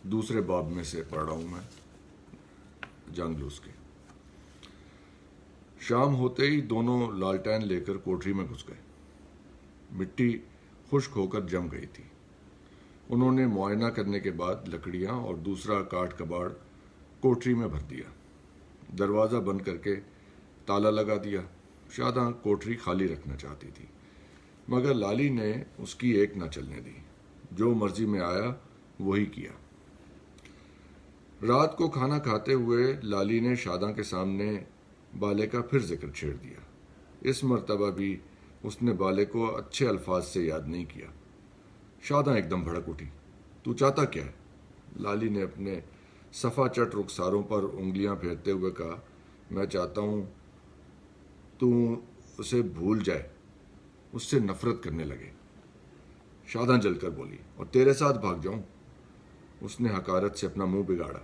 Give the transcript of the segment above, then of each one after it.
دوسرے باب میں سے پڑھ رہا ہوں میں، جانگلوس کے۔ شام ہوتے ہی دونوں لالٹین لے کر کوٹری میں گھس گئے۔ مٹی خشک ہو کر جم گئی تھی۔ انہوں نے معائنہ کرنے کے بعد لکڑیاں اور دوسرا کاٹ کباڑ کوٹری میں بھر دیا، دروازہ بند کر کے تالا لگا دیا۔ شاداں کوٹری خالی رکھنا چاہتی تھی، مگر لالی نے اس کی ایک نہ چلنے دی۔ جو مرضی میں آیا وہی کیا۔ رات کو کھانا کھاتے ہوئے لالی نے شاداں کے سامنے بالے کا پھر ذکر چھیڑ دیا۔ اس مرتبہ بھی اس نے بالے کو اچھے الفاظ سے یاد نہیں کیا۔ شاداں ایک دم بھڑک اٹھی۔ تو چاہتا کیا ہے؟ لالی نے اپنے صفا چٹ رخساروں پر انگلیاں پھیرتے ہوئے کہا، میں چاہتا ہوں تو اسے بھول جائے، اس سے نفرت کرنے لگے۔ شاداں جل کر بولی، اور تیرے ساتھ بھاگ جاؤں؟ اس نے حقارت سے اپنا منہ بگاڑا۔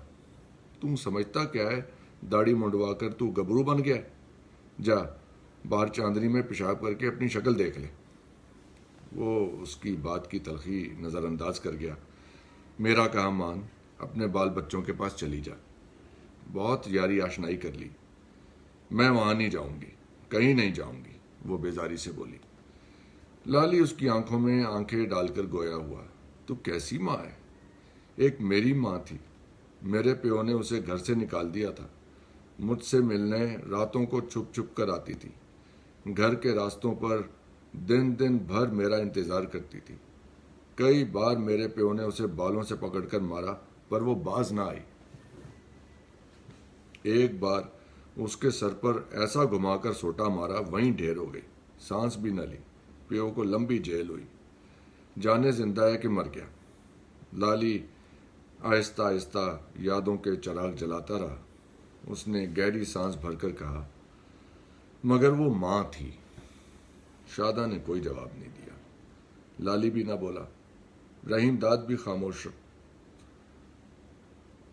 تم سمجھتا کیا ہے داڑھی منڈوا کر تو گبرو بن گیا؟ جا باہر چاندنی میں پیشاب کر کے اپنی شکل دیکھ لے۔ وہ اس کی بات کی تلخی نظر انداز کر گیا۔ میرا کہا مان، اپنے بال بچوں کے پاس چلی جا۔ بہت یاری آشنائی کر لی، میں وہاں نہیں جاؤں گی، کہیں نہیں جاؤں گی، وہ بیزاری سے بولی۔ لالی اس کی آنکھوں میں آنکھیں ڈال کر گویا ہوا۔ تو کیسی ماں ہے؟ ایک میری ماں تھی، میرے پیو نے اسے گھر سے نکال دیا تھا۔ مجھ سے ملنے راتوں کو چھپ چھپ کر آتی تھی، گھر کے راستوں پر دن دن بھر میرا انتظار کرتی تھی۔ کئی بار میرے پیو نے اسے بالوں سے پکڑ کر مارا، پر وہ باز نہ آئی۔ ایک بار اس کے سر پر ایسا گھما کر سوٹا مارا، وہیں ڈھیر ہو گئی، سانس بھی نہ لی۔ پیو کو لمبی جیل ہوئی، جانے زندہ ہے کہ مر گیا۔ لالی آہستہ آہستہ یادوں کے چراغ جلاتا رہا۔ اس نے گہری سانس بھر کر کہا، مگر وہ ماں تھی۔ شاداں نے کوئی جواب نہیں دیا۔ لالی بھی نہ بولا، رحیم داد بھی خاموش رہا۔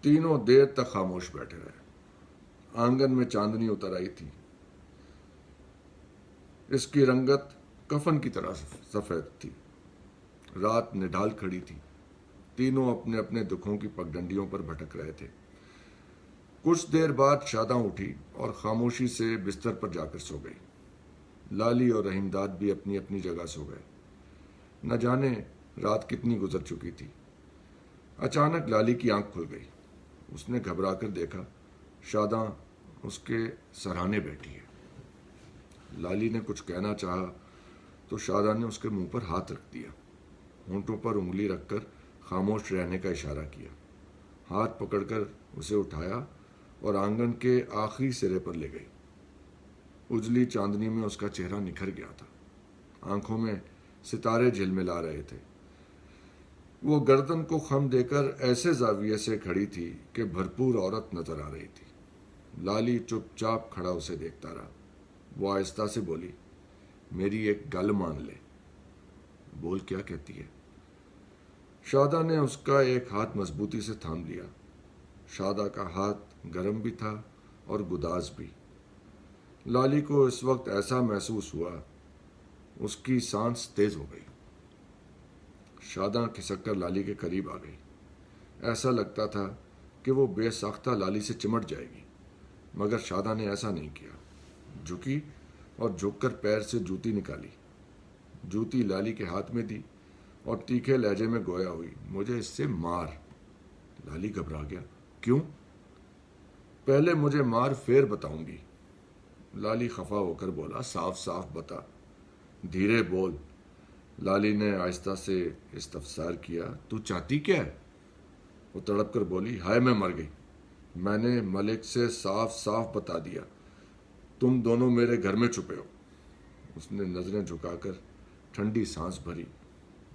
تینوں دیر تک خاموش بیٹھے رہے۔ آنگن میں چاندنی اتر آئی تھی۔ اس کی رنگت کفن کی طرح سفید تھی۔ رات نڈھال کھڑی تھی۔ تینوں اپنے اپنے دکھوں کی پگڈنڈیوں پر بھٹک رہے تھے۔ کچھ دیر بعد شاداں اٹھی اور خاموشی سے بستر پر جا کر سو گئی۔ لالی اور رحیم داد بھی اپنی اپنی جگہ سو گئے۔ نہ جانے رات کتنی گزر چکی تھی۔ اچانک لالی کی آنکھ کھل گئی۔ اس نے گھبرا کر دیکھا، شاداں اس کے سرہانے بیٹھی ہے۔ لالی نے کچھ کہنا چاہا تو شاداں نے اس کے منہ پر ہاتھ رکھ دیا، ہونٹوں پر انگلی رکھ کر خاموش رہنے کا اشارہ کیا۔ ہاتھ پکڑ کر اسے اٹھایا اور آنگن کے آخری سرے پر لے گئی۔ اجلی چاندنی میں اس کا چہرہ نکھر گیا تھا، آنکھوں میں ستارے جھلملا رہے تھے۔ وہ گردن کو خم دے کر ایسے زاویے سے کھڑی تھی کہ بھرپور عورت نظر آ رہی تھی۔ لالی چپ چاپ کھڑا اسے دیکھتا رہا۔ وہ آہستہ سے بولی، میری ایک گل مان لے۔ بول، کیا کہتی ہے؟ شاداں نے اس کا ایک ہاتھ مضبوطی سے تھام لیا۔ شاداں کا ہاتھ گرم بھی تھا اور گداز بھی۔ لالی کو اس وقت ایسا محسوس ہوا، اس کی سانس تیز ہو گئی۔ شاداں کھسک کر لالی کے قریب آ گئی۔ ایسا لگتا تھا کہ وہ بے ساختہ لالی سے چمٹ جائے گی، مگر شاداں نے ایسا نہیں کیا۔ جھکی اور جھک کر پیر سے جوتی نکالی، جوتی لالی کے ہاتھ میں دی اور تیکھے لہجے میں گویا ہوئی، مجھے اس سے مار۔ لالی گھبرا گیا، کیوں؟ پہلے مجھے مار، پھر بتاؤں گی۔ لالی خفا ہو کر بولا، صاف صاف بتا، دھیرے بول۔ لالی نے آہستہ سے استفسار کیا، تو چاہتی کیا ہے؟ وہ تڑپ کر بولی، ہائے میں مر گئی۔ میں نے ملک سے صاف صاف بتا دیا، تم دونوں میرے گھر میں چھپے ہو۔ اس نے نظریں جھکا کر ٹھنڈی سانس بھری۔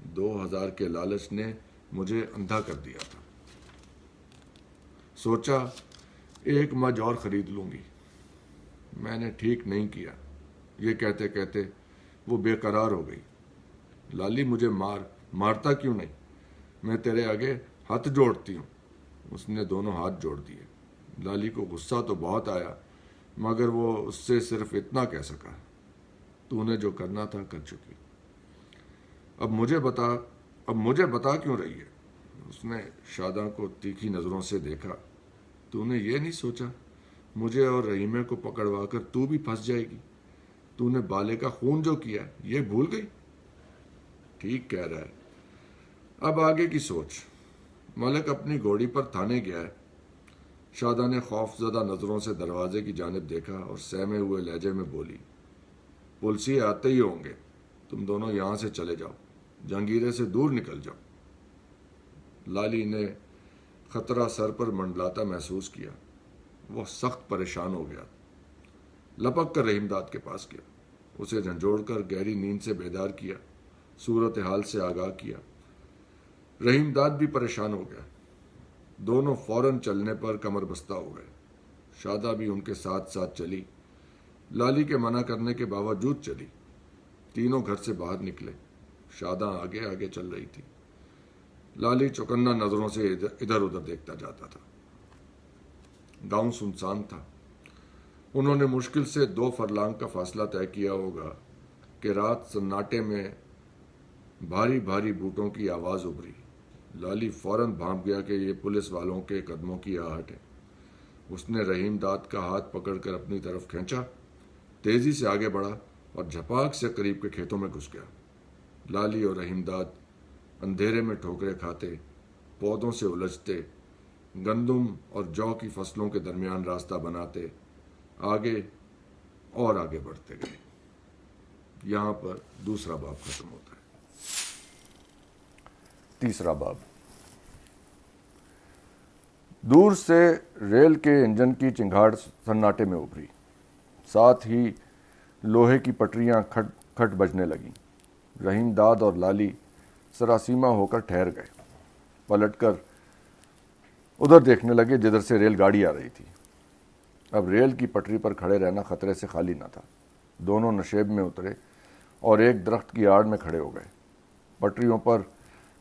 2000 کے لالچ نے مجھے اندھا کر دیا تھا۔ سوچا ایک مجھ اور خرید لوں گی، میں نے ٹھیک نہیں کیا۔ یہ کہتے کہتے وہ بے قرار ہو گئی۔ لالی مجھے مارتا کیوں نہیں؟ میں تیرے آگے ہاتھ جوڑتی ہوں۔ اس نے دونوں ہاتھ جوڑ دیے۔ لالی کو غصہ تو بہت آیا، مگر وہ اس سے صرف اتنا کہہ سکا، تو نے جو کرنا تھا کر چکی، اب مجھے بتا کیوں رہی ہے؟ اس نے شاداں کو تیکھی نظروں سے دیکھا. تو نے یہ نہیں سوچا مجھے اور رحیمہ کو پکڑوا کر تو بھی پھنس جائے گی؟ تو نے بالے کا خون جو کیا یہ بھول گئی؟ ٹھیک کہہ رہا ہے. اب آگے کی سوچ. ملک اپنی گھوڑی پر تھانے گیا ہے. شاداں نے خوف زدہ نظروں سے دروازے کی جانب دیکھا اور سہمے ہوئے لہجے میں بولی, پلسی آتے ہی ہوں گے, تم دونوں یہاں سے چلے جاؤ, جہانگیرے سے دور نکل جاؤ. لالی نے خطرہ سر پر منڈلاتا محسوس کیا. وہ سخت پریشان ہو گیا. لپک کر رحیم داد کے پاس گیا, اسے جھنجھوڑ کر گہری نیند سے بیدار کیا, صورتحال سے آگاہ کیا. رحیم داد بھی پریشان ہو گیا. دونوں فوراً چلنے پر کمر بستہ ہو گئے. شادہ بھی ان کے ساتھ ساتھ چلی. لالی کے منع کرنے کے باوجود چلی. تینوں گھر سے باہر نکلے. شادہ آگے آگے چل رہی تھی. لالی چوکنا نظروں سے ادھر ادھر دیکھتا جاتا تھا. گاؤں سنسان تھا. انہوں نے مشکل سے 2 فرلانگ کا فاصلہ طے کیا ہوگا کہ رات سناٹے میں بھاری بھاری بوٹوں کی آواز ابھری. لالی فوراً بھانپ گیا کہ یہ پولیس والوں کے قدموں کی آہٹ ہے. اس نے رحیم داد کا ہاتھ پکڑ کر اپنی طرف کھینچا, تیزی سے آگے بڑھا اور جھپاک سے قریب کے کھیتوں میں گھس گیا. لالی اور رحیم داد اندھیرے میں ٹھوکریں کھاتے, پودوں سے الجھتے, گندم اور جو کی فصلوں کے درمیان راستہ بناتے آگے اور آگے بڑھتے گئے. یہاں پر دوسرا باب ختم ہوتا ہے. تیسرا باب. دور سے ریل کے انجن کی چنگھاڑ سناٹے میں ابھری. ساتھ ہی لوہے کی پٹریاں کھٹ کھٹ بجنے لگیں. رحیم داد اور لالی سراسیمہ ہو کر ٹھہر گئے. پلٹ کر ادھر دیکھنے لگے جدھر سے ریل گاڑی آ رہی تھی. اب ریل کی پٹری پر کھڑے رہنا خطرے سے خالی نہ تھا. دونوں نشیب میں اترے اور ایک درخت کی آڑ میں کھڑے ہو گئے. پٹریوں پر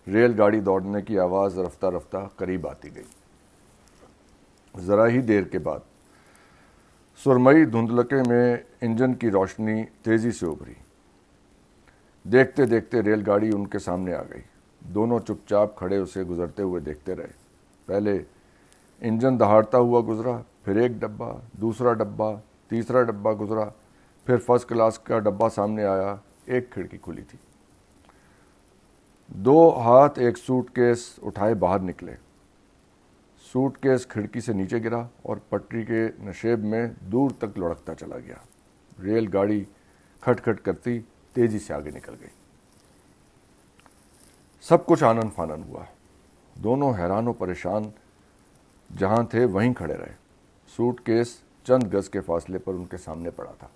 ریل گاڑی دوڑنے کی آواز رفتہ رفتہ قریب آتی گئی. ذرا ہی دیر کے بعد سرمئی دھندلکے میں انجن کی روشنی تیزی سے ابھری. دیکھتے دیکھتے ریل گاڑی ان کے سامنے آ گئی. دونوں چپ چاپ کھڑے اسے گزرتے ہوئے دیکھتے رہے. پہلے انجن دہاڑتا ہوا گزرا, پھر ایک ڈبہ, دوسرا ڈبہ, تیسرا ڈبہ گزرا, پھر فرسٹ کلاس کا ڈبہ سامنے آیا. ایک کھڑکی کھلی تھی. 2 ہاتھ ایک سوٹ کیس اٹھائے باہر نکلے. سوٹ کیس کھڑکی سے نیچے گرا اور پٹری کے نشیب میں دور تک لڑکتا چلا گیا. ریل گاڑی کھٹ کھٹ کرتی تیزی سے آگے نکل گئی. سب کچھ آنن فانن ہوا. دونوں حیران و پریشان جہاں تھے وہیں کھڑے رہے. سوٹ کیس چند گز کے فاصلے پر ان کے سامنے پڑا تھا.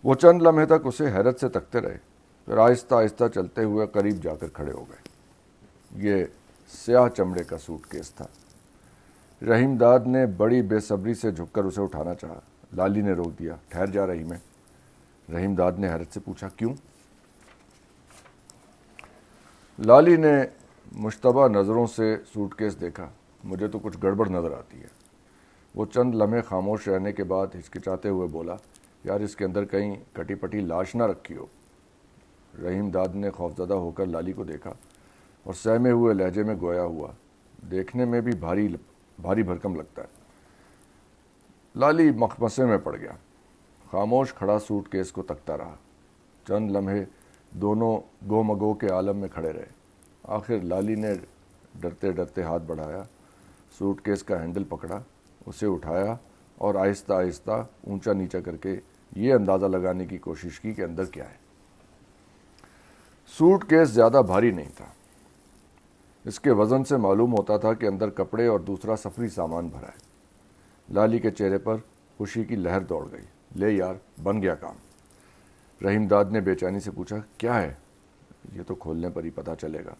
وہ چند لمحے تک اسے حیرت سے تکتے رہے, پھر آہستہ آہستہ چلتے ہوئے قریب جا کر کھڑے ہو گئے. یہ سیاہ چمڑے کا سوٹ کیس تھا. رحیم داد نے بڑی بے صبری سے جھک کر اسے اٹھانا چاہا. لالی نے روک دیا. ٹھہر جا رحیم. رحیم داد نے حیرت سے پوچھا, کیوں؟ لالی نے مشتبہ نظروں سے سوٹ کیس دیکھا. مجھے تو کچھ گڑبڑ نظر آتی ہے. وہ چند لمحے خاموش رہنے کے بعد ہچکچاتے ہوئے بولا, یار اس کے اندر کہیں کٹی پٹی لاش نہ رکھی ہو. رحیم داد نے خوفزدہ ہو کر لالی کو دیکھا اور سہمے ہوئے لہجے میں گویا ہوا, دیکھنے میں بھی بھاری بھرکم لگتا ہے. لالی مخمصے میں پڑ گیا. خاموش کھڑا سوٹ کیس کو تکتا رہا. چند لمحے دونوں گو مگو کے عالم میں کھڑے رہے. آخر لالی نے ڈرتے ڈرتے ہاتھ بڑھایا, سوٹ کیس کا ہینڈل پکڑا, اسے اٹھایا اور آہستہ آہستہ اونچا نیچا کر کے یہ اندازہ لگانے کی کوشش کی کہ اندر کیا ہے. سوٹ کیس زیادہ بھاری نہیں تھا. اس کے وزن سے معلوم ہوتا تھا کہ اندر کپڑے اور دوسرا سفری سامان بھرا ہے. لالی کے چہرے پر خوشی کی لہر دوڑ گئی. لے یار, بن گیا کام. رحیم داد نے بے چینی سے پوچھا, کیا ہے؟ یہ تو کھولنے پر ہی پتہ چلے گا.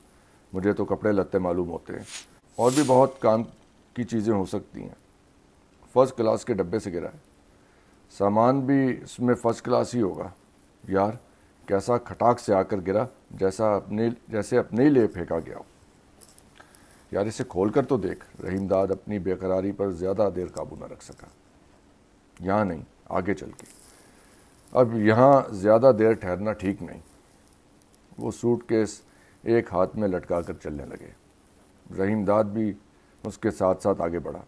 مجھے تو کپڑے لتے معلوم ہوتے ہیں, اور بھی بہت کام کی چیزیں ہو سکتی ہیں. فرسٹ کلاس کے ڈبے سے گرا ہے. سامان بھی اس میں فرسٹ کلاس ہی ہوگا. یار کیسا کھٹاک سے آ کر گرا, جیسے اپنے ہی لیے پھینکا گیا ہو. یار اسے کھول کر تو دیکھ. رحیم داد اپنی بے قراری پر زیادہ دیر قابو نہ رکھ سکا. یہاں نہیں, آگے چل کے. اب یہاں زیادہ دیر ٹھہرنا ٹھیک نہیں. وہ سوٹ کیس ایک ہاتھ میں لٹکا کر چلنے لگے۔ رحیم داد بھی اس کے ساتھ ساتھ آگے بڑھا۔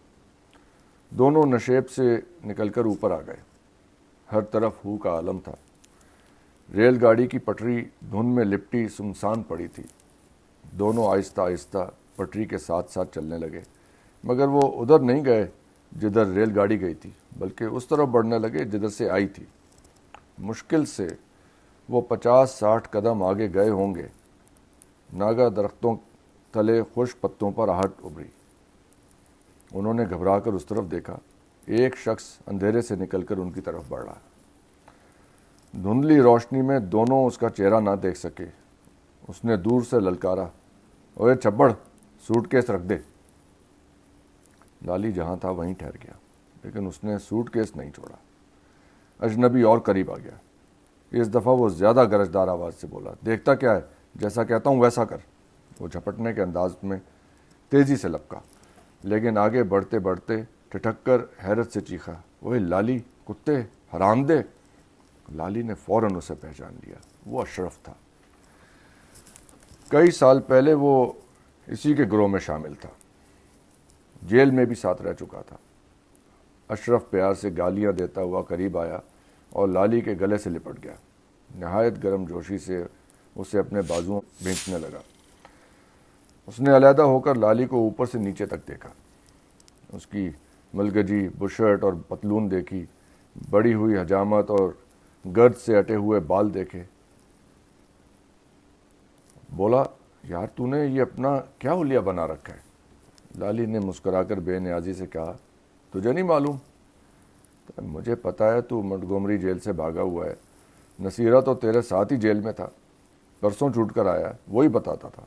دونوں نشیب سے نکل کر اوپر آ گئے۔ ہر طرف ہو کا عالم تھا۔ ریل گاڑی کی پٹری دھند میں لپٹی سنسان پڑی تھی۔ دونوں آہستہ آہستہ پٹری کے ساتھ ساتھ چلنے لگے، مگر وہ ادھر نہیں گئے جدھر ریل گاڑی گئی تھی، بلکہ اس طرف بڑھنے لگے جدھر سے آئی تھی۔ مشکل سے وہ 50-60 قدم آگے گئے ہوں گے، ناگا درختوں تلے خشک پتوں پر آہٹ ابھری۔ انہوں نے گھبرا کر اس طرف دیکھا۔ ایک شخص اندھیرے سے نکل کر ان کی طرف بڑھ رہا۔ دھندلی روشنی میں دونوں اس کا چہرہ نہ دیکھ سکے۔ اس نے دور سے للکارا، اوے چبڑ، سوٹ کیس رکھ دے۔ لالی جہاں تھا وہیں ٹھہر گیا، لیکن اس نے سوٹ کیس نہیں چھوڑا۔ اجنبی اور قریب آ گیا۔ اس دفعہ وہ زیادہ گرجدار آواز سے بولا، دیکھتا کیا ہے، جیسا کہتا ہوں ویسا کر۔ وہ جھپٹنے کے انداز میں تیزی سے لپکا، لیکن آگے بڑھتے بڑھتے ٹھٹک کر حیرت سے چیخا، اوے لالی، کتے، حرام دے۔ لالی نے فوراً اسے پہچان لیا۔ وہ اشرف تھا۔ کئی سال پہلے وہ اسی کے گروہ میں شامل تھا، جیل میں بھی ساتھ رہ چکا تھا۔ اشرف پیار سے گالیاں دیتا ہوا قریب آیا اور لالی کے گلے سے لپٹ گیا۔ نہایت گرم جوشی سے اسے اپنے بازوؤں بھینچنے لگا۔ اس نے علیحدہ ہو کر لالی کو اوپر سے نیچے تک دیکھا۔ اس کی ملگجی بشرٹ اور پتلون دیکھی، بڑی ہوئی حجامت اور گرد سے اٹے ہوئے بال دیکھے۔ بولا، یار تو نے یہ اپنا کیا حلیہ بنا رکھا ہے؟ لالی نے مسکرا کر بے نیازی سے کہا، تجھے نہیں معلوم؟ مجھے پتا ہے تو منٹگومری جیل سے بھاگا ہوا ہے۔ نصیرہ تو تیرے ساتھ ہی جیل میں تھا، پرسوں چھوٹ کر آیا، وہی بتاتا تھا۔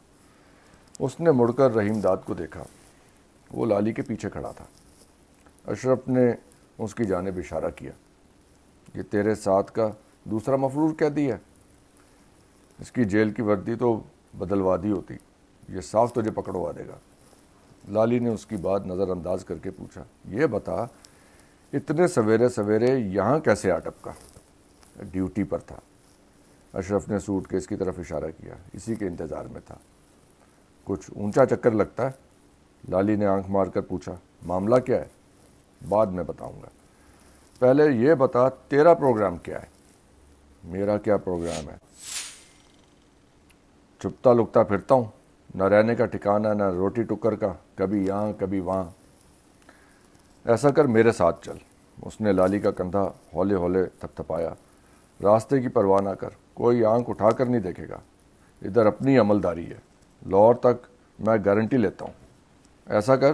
اس نے مڑ کر رحیم داد کو دیکھا۔ وہ لالی کے پیچھے کھڑا تھا۔ اشرف نے اس کی جانب اشارہ کیا، یہ تیرے ساتھ کا دوسرا مفرور قیدی ہے۔ اس کی جیل کی وردی تو بدلوا دی ہوتی، یہ صاف تجھے پکڑوا دے گا۔ لالی نے اس کی بات نظر انداز کر کے پوچھا، یہ بتا اتنے سویرے سویرے یہاں کیسے آ ٹپکا؟ ڈیوٹی پر تھا۔ اشرف نے سوٹ کیس کی طرف اشارہ کیا، اسی کے انتظار میں تھا۔ کچھ اونچا چکر لگتا ہے؟ لالی نے آنکھ مار کر پوچھا۔ معاملہ کیا ہے؟ بعد میں بتاؤں گا، پہلے یہ بتا تیرا پروگرام کیا ہے؟ میرا کیا پروگرام ہے؟ چھپتا لکتا پھرتا ہوں، نہ رہنے کا ٹھکانہ، نہ روٹی ٹکر کا، کبھی یہاں کبھی وہاں۔ ایسا کر میرے ساتھ چل۔ اس نے لالی کا کندھا ہولے ہولے تھپتھپایا۔ راستے کی پرواہ نہ کر، کوئی آنکھ اٹھا کر نہیں دیکھے گا، ادھر اپنی عملداری ہے، لاہور تک میں گارنٹی لیتا ہوں۔ ایسا کر،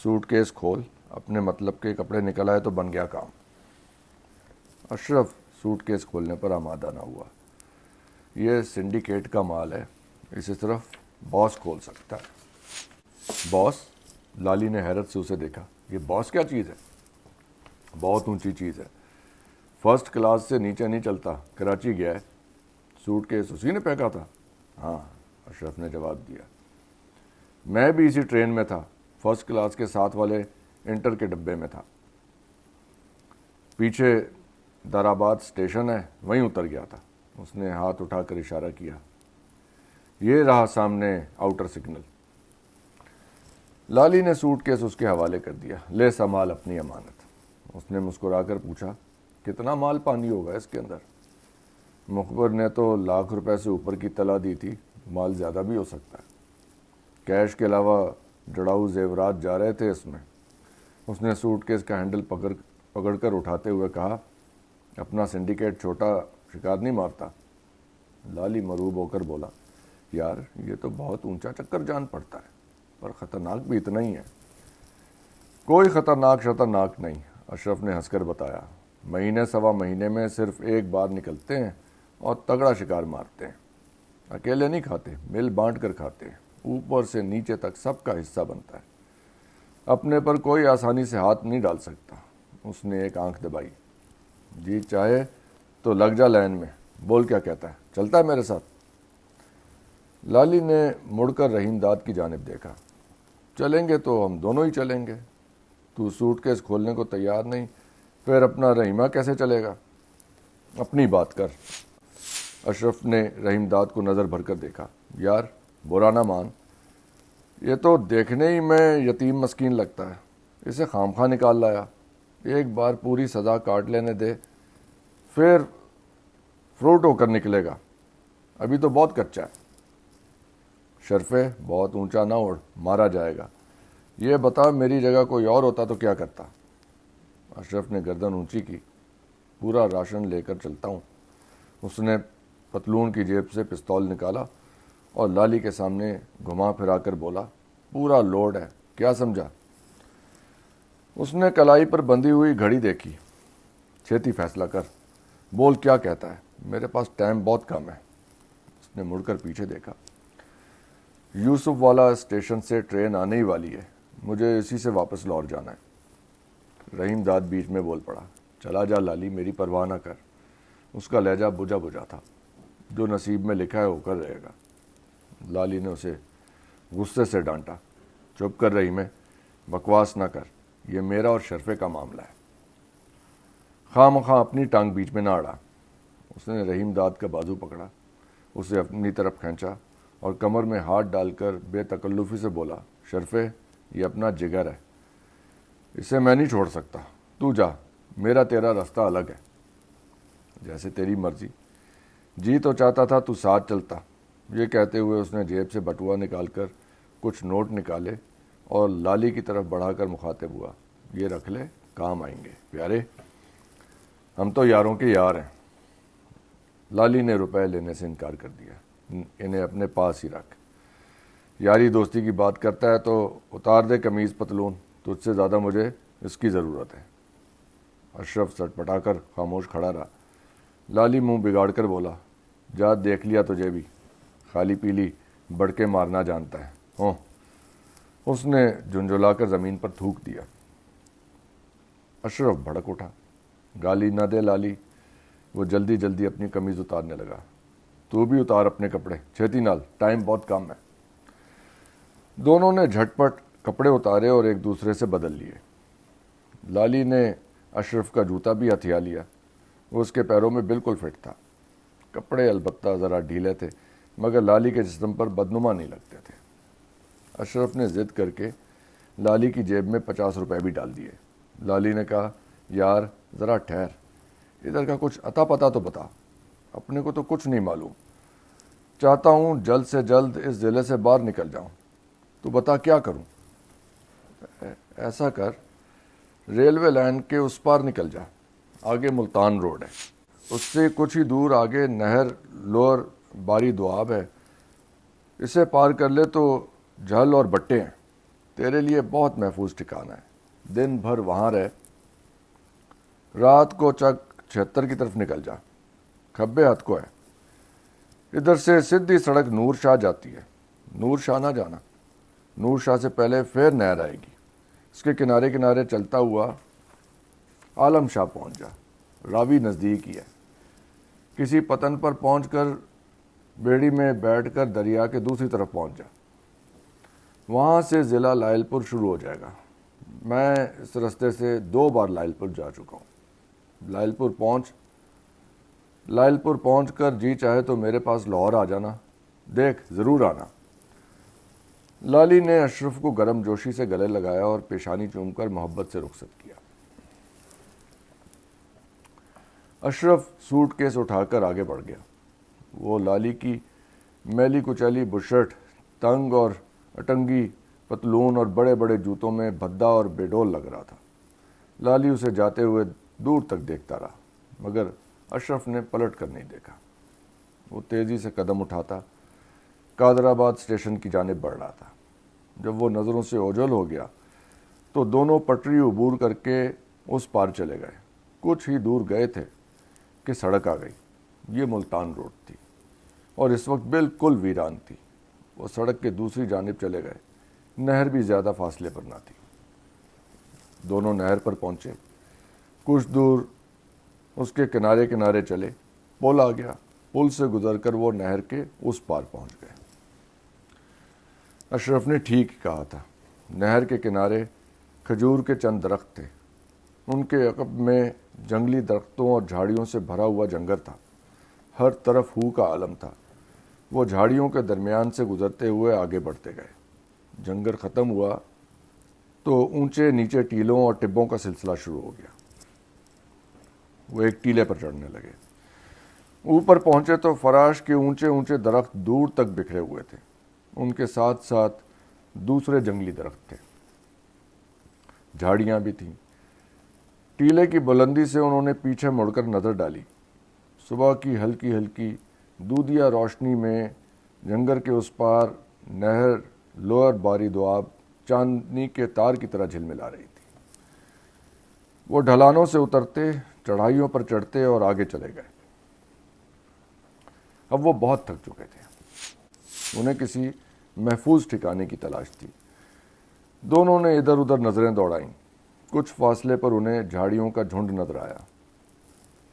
سوٹ کیس کھول، اپنے مطلب کے کپڑے نکل آئے تو بن گیا کام۔ اشرف سوٹ کیس کھولنے پر آمادہ نہ ہوا۔ یہ سنڈیکیٹ کا مال ہے، اسے صرف باس کھول سکتا ہے۔ باس؟ لالی نے حیرت سے اسے دیکھا۔ یہ باس کیا چیز ہے؟ بہت اونچی چیز ہے، فرسٹ کلاس سے نیچے نہیں چلتا، کراچی گیا ہے۔ سوٹ کیس اسی نے پھینکا تھا؟ ہاں، اشرف نے جواب دیا۔ میں بھی اسی ٹرین میں تھا، فرسٹ کلاس کے ساتھ والے انٹر کے ڈبے میں تھا۔ پیچھے دارآباد اسٹیشن ہے، وہیں اتر گیا تھا۔ اس نے ہاتھ اٹھا کر اشارہ کیا۔ یہ رہا سامنے آؤٹر سگنل۔ لالی نے سوٹ کیس اس کے حوالے کر دیا۔ لے سنبھال اپنی امانت۔ اس نے مسکرا کر پوچھا، کتنا مال پانی ہوگا اس کے اندر؟ مخبر نے تو ₹1,00,000 سے اوپر کی طلاع دی تھی، مال زیادہ بھی ہو سکتا ہے۔ کیش کے علاوہ جڑاؤ زیورات جا رہے تھے اس میں۔ اس نے سوٹ کیس کا ہینڈل پکڑ کر اٹھاتے ہوئے کہا، اپنا سنڈیکیٹ چھوٹا شکار نہیں مارتا۔ لالی مروب ہو کر بولا، یار یہ تو بہت اونچا چکر جان پڑتا ہے، پر خطرناک بھی اتنا ہی ہے۔ کوئی خطرناک نہیں، اشرف نے ہنس کر بتایا۔ مہینے سوا مہینے میں صرف ایک بار نکلتے ہیں اور تگڑا شکار مارتے ہیں۔ اکیلے نہیں کھاتے، مل بانٹ کر کھاتے ہیں، اوپر سے نیچے تک سب کا حصہ بنتا ہے۔ اپنے پر کوئی آسانی سے ہاتھ نہیں ڈال سکتا۔ اس نے ایک آنکھ دبائی۔ جی چاہے تو لگ جا لائن میں، بول کیا کہتا ہے، چلتا ہے میرے ساتھ؟ لالی نے مڑ کر رحیم داد کی جانب دیکھا۔ چلیں گے تو ہم دونوں ہی چلیں گے، تو سوٹ کیس کھولنے کو تیار نہیں، پھر اپنا رحیمہ کیسے چلے گا؟ اپنی بات کر۔ اشرف نے رحیم داد کو نظر بھر کر دیکھا۔ یار برا نہ مان، یہ تو دیکھنے ہی میں یتیم مسکین لگتا ہے، اسے خام خواہ نکال لایا، ایک بار پوری سزا کاٹ لینے دے پھر فروٹ ہو کر نکلے گا، ابھی تو بہت کچا ہے۔ شرفے بہت اونچا نہ اڑ، مارا جائے گا، یہ بتا میری جگہ کوئی اور ہوتا تو کیا کرتا؟ اشرف نے گردن اونچی کی۔ پورا راشن لے کر چلتا ہوں۔ اس نے پتلون کی جیب سے پستول نکالا اور لالی کے سامنے گھما پھرا کر بولا، پورا لوڈ ہے، کیا سمجھا؟ اس نے کلائی پر بندھی ہوئی گھڑی دیکھی۔ چھیتی فیصلہ کر، بول کیا کہتا ہے، میرے پاس ٹائم بہت کم ہے۔ اس نے مڑ کر پیچھے دیکھا۔ یوسف والا اسٹیشن سے ٹرین آنے ہی والی ہے، مجھے اسی سے واپس لاہور جانا ہے۔ رحیم داد بیچ میں بول پڑا، چلا جا لالی، میری پرواہ نہ کر۔ اس کا لہجہ بجھا بجھا تھا، جو نصیب میں لکھا ہے ہو کر رہے گا۔ لالی نے اسے غصے سے ڈانٹا، چپ کر رہی میں، بکواس نہ کر، یہ میرا اور شرفے کا معاملہ ہے، خواہ مخواہ اپنی ٹانگ بیچ میں نہ اڑا۔ اس نے رحیم داد کا بازو پکڑا، اسے اپنی طرف کھینچا اور کمر میں ہاتھ ڈال کر بے تکلفی سے بولا، شرفے یہ اپنا جگر ہے، اسے میں نہیں چھوڑ سکتا، تو جا، میرا تیرا راستہ الگ ہے۔ جیسے تیری مرضی، جی تو چاہتا تھا تو ساتھ چلتا۔ یہ کہتے ہوئے اس نے جیب سے بٹوا نکال کر کچھ نوٹ نکالے اور لالی کی طرف بڑھا کر مخاطب ہوا، یہ رکھ لے، کام آئیں گے پیارے، ہم تو یاروں کے یار ہیں۔ لالی نے روپے لینے سے انکار کر دیا، انہیں اپنے پاس ہی رکھ، یاری دوستی کی بات کرتا ہے تو اتار دے قمیض پتلون، تجھ سے زیادہ مجھے اس کی ضرورت ہے۔ اشرف سٹ پٹا کر خاموش کھڑا رہا۔ لالی منہ بگاڑ کر بولا، جا دیکھ لیا تجھے بھی، خالی پیلی بڑھ کے مارنا جانتا ہے ہوں۔ اس نے جھنجھلا کر زمین پر تھوک دیا۔ اشرف بھڑک اٹھا، گالی نہ دے لالی۔ وہ جلدی جلدی اپنی قمیض اتارنے لگا۔ تو بھی اتار اپنے کپڑے، چھیتی نال، ٹائم بہت کم ہے۔ دونوں نے جھٹ پٹ کپڑے اتارے اور ایک دوسرے سے بدل لیے۔ لالی نے اشرف کا جوتا بھی ہتھیا لیا، وہ اس کے پیروں میں بالکل فٹ تھا۔ کپڑے البتہ ذرا ڈھیلے تھے مگر لالی کے جسم پر بدنما نہیں لگتے تھے۔ اشرف نے ضد کر کے لالی کی جیب میں 50 روپے بھی ڈال دیے۔ لالی نے کہا، یار ذرا ٹھہر، ادھر کا کچھ اتا پتا تو بتا، اپنے کو تو کچھ نہیں معلوم، چاہتا ہوں جلد سے جلد اس ضلع سے باہر نکل جاؤں، تو بتا کیا کروں؟ ایسا کر، ریلوے لائن کے اس پار نکل جا، آگے ملتان روڈ ہے، اس سے کچھ ہی دور آگے نہر لوور باری دواب ہے، اسے پار کر لے تو جھل اور بٹے ہیں، تیرے لیے بہت محفوظ ٹھکانہ ہے، دن بھر وہاں رہ، رات کو چک 76 کی طرف نکل جا، کھبے ہاتھ کو ہے، ادھر سے سیدھی سڑک نور شاہ جاتی ہے، نور شاہ نہ جانا، نور شاہ سے پہلے پھر نہر آئے گی، اس کے کنارے کنارے چلتا ہوا عالم شاہ پہنچ جا، راوی نزدیک ہی ہے، کسی پتن پر پہنچ کر بیڑی میں بیٹھ کر دریا کے دوسری طرف پہنچ جا، وہاں سے ضلع لائل پور شروع ہو جائے گا۔ میں اس رستے سے 2 بار لائل پور جا چکا ہوں۔ لائل پور پہنچ کر جی چاہے تو میرے پاس لاہور آ جانا، دیکھ ضرور آنا۔ لالی نے اشرف کو گرم جوشی سے گلے لگایا اور پیشانی چوم کر محبت سے رخصت کیا۔ اشرف سوٹ کیس اٹھا کر آگے بڑھ گیا۔ وہ لالی کی میلی کچیلی بشرٹ، تنگ اور اٹنگی پتلون اور بڑے بڑے جوتوں میں بھدا اور بے ڈول لگ رہا تھا۔ لالی اسے جاتے ہوئے دور تک دیکھتا رہا مگر اشرف نے پلٹ کر نہیں دیکھا۔ وہ تیزی سے قدم اٹھاتا قادر آباد اسٹیشن کی جانب بڑھ رہا تھا۔ جب وہ نظروں سے اوجھل ہو گیا تو دونوں پٹری عبور کر کے اس پار چلے گئے۔ کچھ ہی دور گئے تھے کہ سڑک آ گئی۔ یہ ملتان روڈ تھی اور اس وقت بالکل ویران تھی۔ وہ سڑک کے دوسری جانب چلے گئے، نہر بھی زیادہ فاصلے پر نہ تھی۔ دونوں نہر پر پہنچے، کچھ دور اس کے کنارے کنارے چلے، پل آ گیا، پل سے گزر کر وہ نہر کے اس پار پہنچ گئے۔ اشرف نے ٹھیک کہا تھا، نہر کے کنارے کھجور کے چند درخت تھے، ان کے عقب میں جنگلی درختوں اور جھاڑیوں سے بھرا ہوا جنگل تھا۔ ہر طرف ہو کا عالم تھا۔ وہ جھاڑیوں کے درمیان سے گزرتے ہوئے آگے بڑھتے گئے۔ جنگل ختم ہوا تو اونچے نیچے ٹیلوں اور ٹبوں کا سلسلہ شروع ہو گیا۔ وہ ایک ٹیلے پر چڑھنے لگے۔ اوپر پہنچے تو فراش کے اونچے اونچے درخت دور تک بکھرے ہوئے تھے۔ ان کے ساتھ ساتھ دوسرے جنگلی درخت تھے، جھاڑیاں بھی تھیں۔ ٹیلے کی بلندی سے انہوں نے پیچھے مڑ کر نظر ڈالی۔ صبح کی ہلکی ہلکی دودھیا روشنی میں جنگل کے اس پار نہر لوئر باری دوآب چاندنی کے تار کی طرح جھلملا رہی تھی۔ وہ ڈھلانوں سے اترتے، چڑھائیوں پر چڑھتے اور آگے چلے گئے۔ اب وہ بہت تھک چکے تھے۔ انہیں کسی محفوظ ٹھکانے کی تلاش تھی۔ دونوں نے ادھر ادھر نظریں دوڑائیں۔ کچھ فاصلے پر انہیں جھاڑیوں کا جھنڈ نظر آیا۔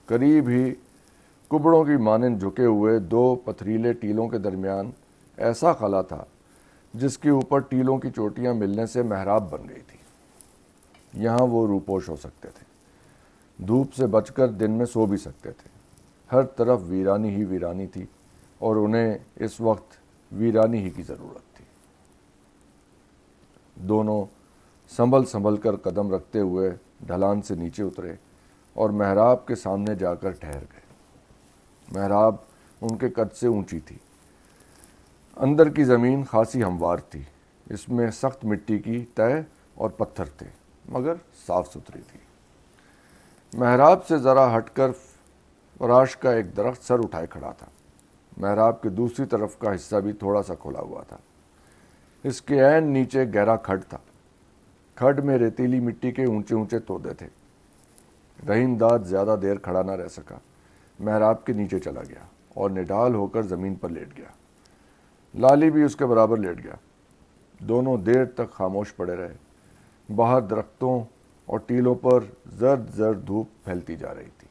قریب ہی کبڑوں کی مانند جھکے ہوئے دو پتھریلے ٹیلوں کے درمیان ایسا خلا تھا جس کے اوپر ٹیلوں کی چوٹیاں ملنے سے محراب بن گئی تھی۔ یہاں وہ روپوش ہو سکتے تھے، دھوپ سے بچ کر دن میں سو بھی سکتے تھے۔ ہر طرف ویرانی ہی ویرانی تھی اور انہیں اس وقت ویرانی ہی کی ضرورت تھی۔ دونوں سنبھل کر قدم رکھتے ہوئے ڈھلان سے نیچے اترے اور محراب کے سامنے جا کر ٹھہر گئے۔ محراب ان کے قد سے اونچی تھی۔ اندر کی زمین خاصی ہموار تھی۔ اس میں سخت مٹی کی تہہ اور پتھر تھے، مگر صاف ستھری تھی۔ محراب سے ذرا ہٹ کر فراش کا ایک درخت سر اٹھائے کھڑا تھا۔ محراب کے دوسری طرف کا حصہ بھی تھوڑا سا کھلا ہوا تھا۔ اس کے عین نیچے گہرا کھڈ تھا۔ کھڈ میں ریتیلی مٹی کے اونچے اونچے تودے تھے۔ رحیم داد زیادہ دیر کھڑا نہ رہ سکا، محراب کے نیچے چلا گیا اور نڈال ہو کر زمین پر لیٹ گیا۔ لالی بھی اس کے برابر لیٹ گیا۔ دونوں دیر تک خاموش پڑے رہے۔ باہر درختوں اور ٹیلوں پر زرد زرد دھوپ پھیلتی جا رہی تھی۔